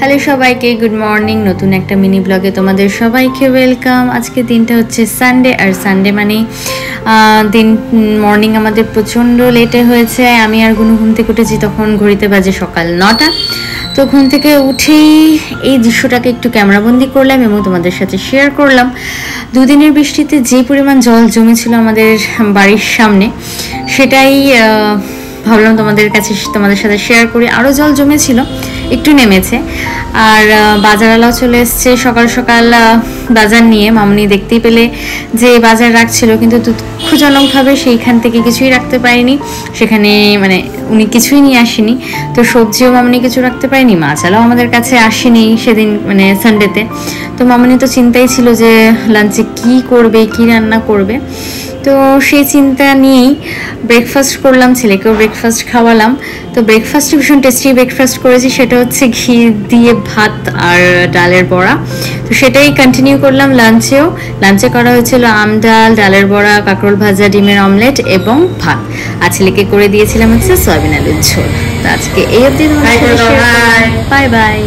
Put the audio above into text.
Hello সবাইকে, good morning. নতুন একটা মিনি ব্লগে তোমাদের সবাইকে ওয়েলকাম। আজকে দিনটা হচ্ছে সানডে, আর সানডে মানে দিন মর্নিং আমাদের প্রচণ্ড লেটে হয়েছে। আমি আর গুনু ঘুম থেকে উঠেছি তখন ঘড়িতে বাজে সকাল 9টা। তো ঘুম থেকে উঠেই এই দৃশ্যটাকে একটু ক্যামেরাবন্দি করলাম এবং তোমাদের সাথে শেয়ার করলাম। দুদিনের বৃষ্টিতে যে পরিমাণ জল জমেছিল আমাদের বাড়ির সামনে, সেটাই ভাবলাম তোমাদের সাথে শেয়ার করি। আরও জল জমেছিল, একটু নেমেছে। আর বাজারওয়ালাও চলে এসছে সকাল সকাল বাজার নিয়ে। মামনি দেখতেই পেলে যে বাজার রাখছিল, কিন্তু দুঃখজনকভাবে সেইখান থেকে কিছুই রাখতে পারিনি। সেখানে মানে উনি কিছুই নিয়ে আসেনি, তো সবজিও মামনি কিছু রাখতে পারেনি, মাছালাও আমাদের কাছে আসেনি সেদিন মানে সানডেতে। তো মামনি তো চিন্তাই ছিল যে লাঞ্চে কি করবে, কি রান্না করবে। তো সেই চিন্তা নিয়েই ব্রেকফাস্ট করলাম, ছেলেকেও ব্রেকফাস্ট খাওয়ালাম। তো ব্রেকফাস্টে ভীষণ টেস্টি ব্রেকফাস্ট করেছি, সেটা হচ্ছে ঘি দিয়ে ভাত আর ডালের বড়া। তো সেটাই কন্টিনিউ করলাম লাঞ্চে করা হয়েছিল আম ডাল, ডালের বড়া, কাঁকরোল ভাজা, ডিমের অমলেট এবং ভাত। আর ছেলেকে করে দিয়েছিলাম হচ্ছে সয়াবিন আলুর ঝোল। তো আজকে এই অবধি, বাই বাই।